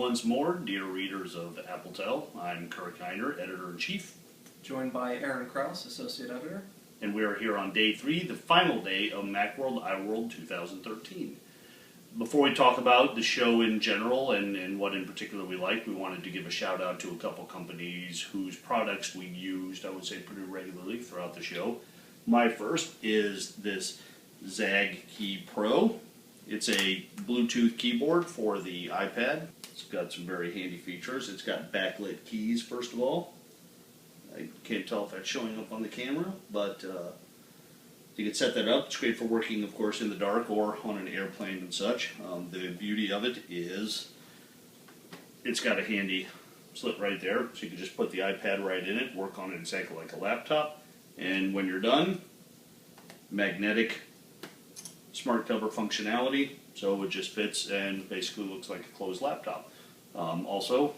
once more, dear readers of Appletel. I'm Kirk, Hiner, Editor-in-Chief. Joined by Krauss, Associate Editor. And we are here on day 3, the final day of Macworld, iWorld 2013. Before we talk about the show in general and what in particular we like, we wanted to give a shout out to a couple companies whose products we used, I would say, pretty regularly throughout the show. My first is this Zag Key Pro. It's a Bluetooth keyboard for the iPad. It's got some very handy features. It's got backlit keys, first of all. I can't tell if that's showing up on the camera, but you can set that up. It's great for working, of course, in the dark or on an airplane and such. The beauty of it is it's got a handy slit right there, so you can just put the iPad right in it, work on it exactly like a laptop, and when you're done, magnetic smart cover functionality, so it just fits and basically looks like a closed laptop. Also,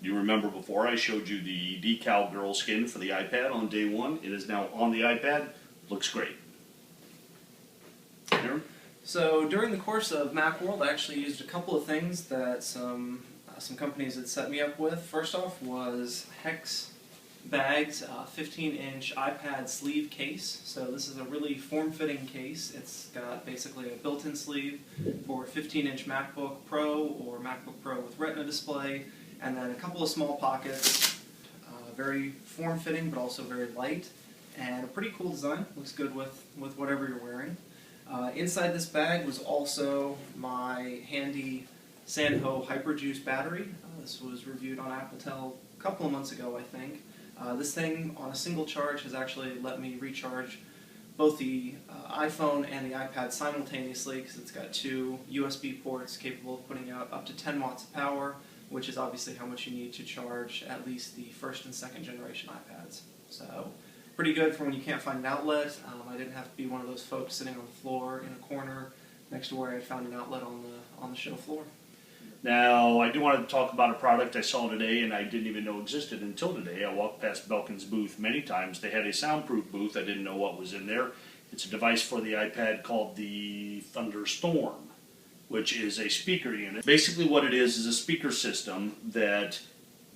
you remember before I showed you the decal girl skin for the iPad on day 1. It is now on the iPad. Looks great. Aaron? So during the course of Macworld, I actually used a couple of things that some companies had set me up with. First off was Hex Bag's 15-inch iPad sleeve case. So this is a really form-fitting case. It's got basically a built-in sleeve for 15-inch MacBook Pro or MacBook Pro with Retina display, and then a couple of small pockets. Very form-fitting, but also very light, and a pretty cool design. Looks good with whatever you're wearing. Inside this bag was also my handy Sanho Hyperjuice battery. This was reviewed on Appletel a couple of months ago, I think. This thing, on a single charge, has actually let me recharge both the iPhone and the iPad simultaneously, because it's got 2 USB ports capable of putting out up to 10 watts of power, which is obviously how much you need to charge at least the first and second generation iPads. So, pretty good for when you can't find an outlet. I didn't have to be one of those folks sitting on the floor in a corner next to where I found an outlet on the show floor. Now, I do want to talk about a product I saw today and I didn't even know existed until today. I walked past Belkin's booth many times. They had a soundproof booth. I didn't know what was in there. It's a device for the iPad called the Thunderstorm, which is a speaker unit. Basically what it is a speaker system that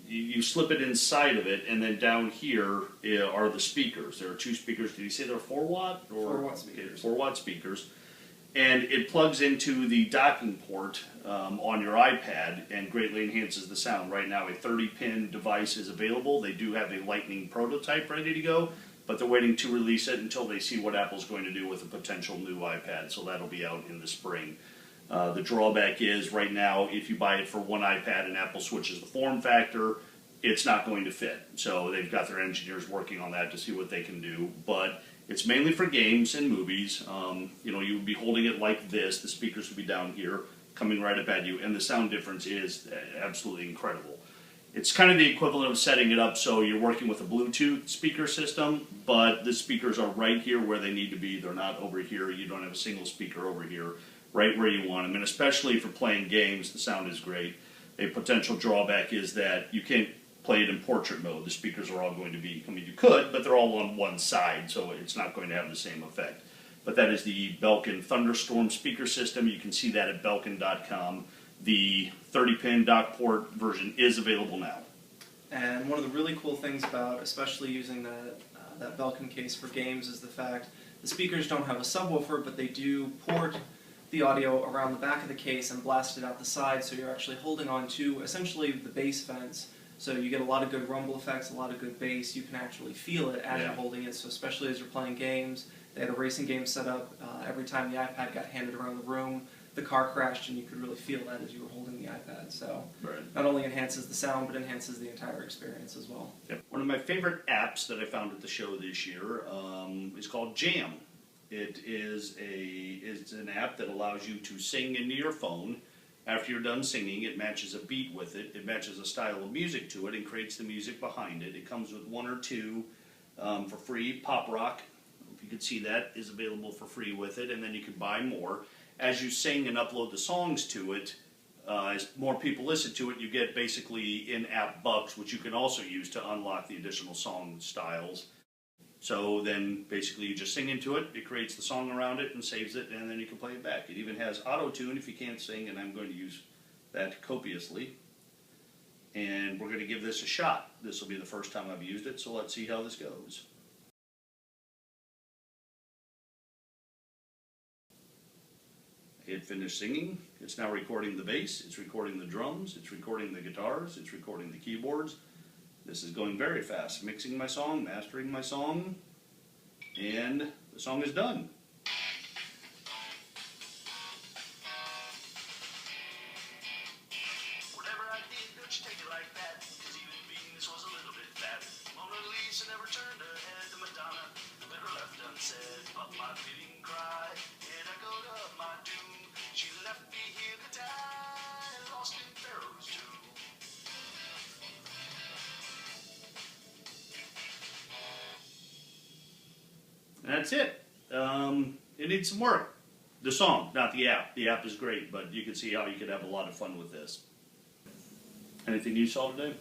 you slip it inside of it, and then down here are the speakers. There are 2 speakers. Did you say they're 4 watt? Or 4 watt speakers. 4 watt speakers. And it plugs into the docking port on your iPad and greatly enhances the sound. Right now a 30-pin device is available. They do have a Lightning prototype ready to go, but they're waiting to release it until they see what Apple's going to do with a potential new iPad, so that'll be out in the spring. The drawback is, right now, if you buy it for one iPad and Apple switches the form factor, it's not going to fit. So they've got their engineers working on that to see what they can do. But it's mainly for games and movies. You would be holding it like this. The speakers would be down here, coming right up at you, and the sound difference is absolutely incredible. It's kind of the equivalent of setting it up so you're working with a Bluetooth speaker system, but the speakers are right here where they need to be. They're not over here. You don't have a single speaker over here, right where you want them. And especially for playing games, the sound is great. A potential drawback is that you can't play it in portrait mode. The speakers are all going to be, you could, but they're all on one side, so it's not going to have the same effect. But that is the Belkin Thunderstorm speaker system. You can see that at Belkin.com. The 30-pin dock port version is available now. And one of the really cool things about especially using that Belkin case for games is the fact the speakers don't have a subwoofer, but they do port the audio around the back of the case and blast it out the side, so you're actually holding on to essentially the bass vents. So you get a lot of good rumble effects, a lot of good bass. You can actually feel it as you're holding it, so especially as you're playing games. They had a racing game set up. Every time the iPad got handed around the room, the car crashed, and you could really feel that as you were holding the iPad. So not only enhances the sound, but enhances the entire experience as well. Yep. One of my favorite apps that I found at the show this year is called Jam. It is an app that allows you to sing into your phone. After you're done singing, it matches a beat with it. It matches a style of music to it and creates the music behind it. It comes with 1 or 2 for free. Pop Rock, if you could see that, is available for free with it, and then you can buy more. As you sing and upload the songs to it, as more people listen to it, you get basically in-app bucks, which you can also use to unlock the additional song styles. So then basically you just sing into it, it creates the song around it and saves it, and then you can play it back. It even has auto-tune if you can't sing, and I'm going to use that copiously. and we're going to give this a shot. This will be the first time I've used it, so let's see how this goes. Hit finish singing. It's now recording the bass, it's recording the drums, it's recording the guitars, it's recording the keyboards. This is going very fast. Mixing my song, mastering my song, and the song is done. Whatever I did, don't you take it like that, 'cause even Venus was a little bit fat. Mona Lisa never turned her head to Madonna, better left unsaid, but my bidding cry, and I go to my doom. She left me here to die, lost in Pharaoh's tomb. And that's it. It needs some work. The song, not the app. The app is great, but you can see how you could have a lot of fun with this. Anything you saw today?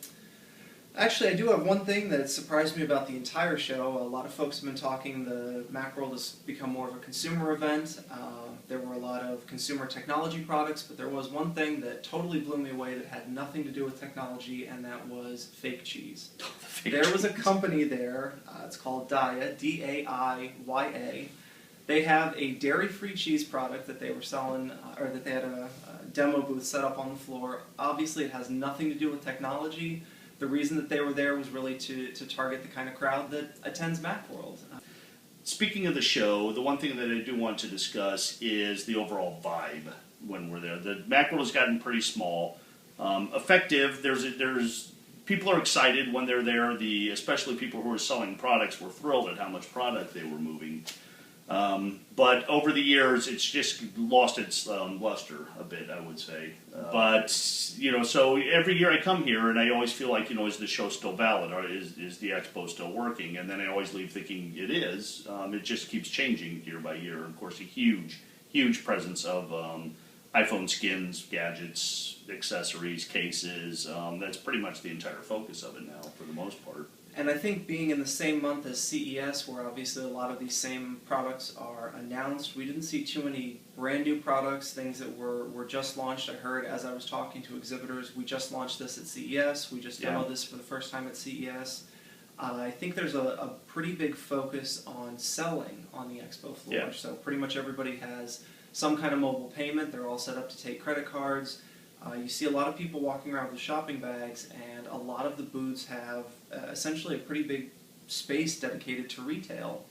Actually, I do have one thing that surprised me about the entire show. A lot of folks have been talking the Macworld has become more of a consumer event. There were a lot of consumer technology products, but there was one thing that totally blew me away that had nothing to do with technology, and that was fake cheese. There was a company there, it's called Daiya, D-A-I-Y-A. They have a dairy-free cheese product that they were selling, or that they had a demo booth set up on the floor. Obviously, it has nothing to do with technology. The reason that they were there was really to target the kind of crowd that attends Macworld. Speaking of the show, the one thing that I do want to discuss is the overall vibe when we're there. The Macworld has gotten pretty small. Effective, there's people are excited when they're there. Especially people who are selling products were thrilled at how much product they were moving. But over the years, it's just lost its luster a bit, I would say. But, so every year I come here and I always feel like, is the show still valid? Or is the Expo still working? And then I always leave thinking it is. It just keeps changing year by year. Of course, a huge presence of iPhone skins, gadgets, accessories, cases. That's pretty much the entire focus of it now, for the most part. And I think being in the same month as CES, where obviously a lot of these same products are announced, we didn't see too many brand new products, things that were just launched. I heard as I was talking to exhibitors, we just launched this at CES, we just demoed this for the first time at CES. I think there's a pretty big focus on selling on the Expo floor. Yeah. So pretty much everybody has some kind of mobile payment, they're all set up to take credit cards. You see a lot of people walking around with shopping bags, and a lot of the booths have essentially a pretty big space dedicated to retail.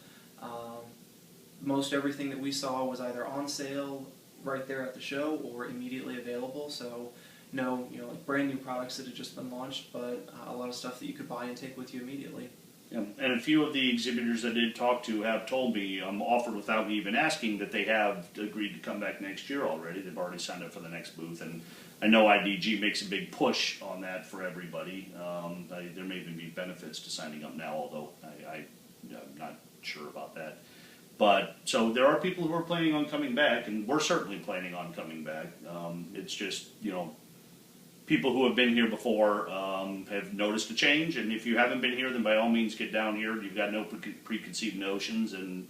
Most everything that we saw was either on sale right there at the show or immediately available. So no, like brand new products that had just been launched, but a lot of stuff that you could buy and take with you immediately. Yeah. And a few of the exhibitors I did talk to have told me, offered without me even asking, that they have agreed to come back next year already. They've already signed up for the next booth, and I know IDG makes a big push on that for everybody. There may even be benefits to signing up now, although I'm not sure about that. But, so there are people who are planning on coming back, and we're certainly planning on coming back. It's just, people who have been here before have noticed a change, and if you haven't been here, then by all means get down here. You've got no preconceived notions, and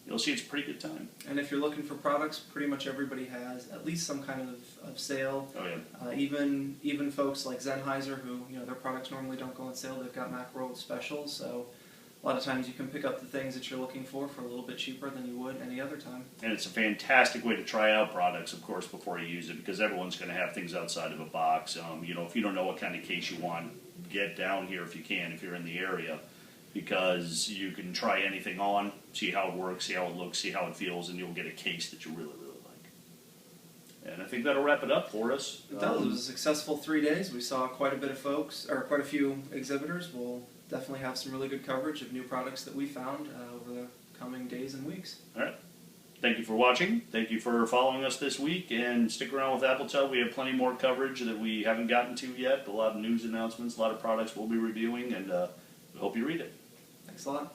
you'll see it's a pretty good time. And if you're looking for products, pretty much everybody has at least some kind of sale. Oh yeah. Even folks like Sennheiser, who their products normally don't go on sale, they've got Macworld specials. So a lot of times you can pick up the things that you're looking for a little bit cheaper than you would any other time. And it's a fantastic way to try out products, of course, before you use it, because everyone's going to have things outside of a box. If you don't know what kind of case you want, get down here if you can, if you're in the area, because you can try anything on, see how it works, see how it looks, see how it feels, and you'll get a case that you really, really like. And I think that'll wrap it up for us. It does. It was a successful 3 days. We saw quite a bit of folks, or quite a few exhibitors. We'll definitely have some really good coverage of new products that we found over the coming days and weeks. All right. Thank you for watching. Thank you for following us this week, and stick around with Appletel. We have plenty more coverage that we haven't gotten to yet. A lot of news announcements, a lot of products we'll be reviewing, and we hope you read it. Thanks a lot.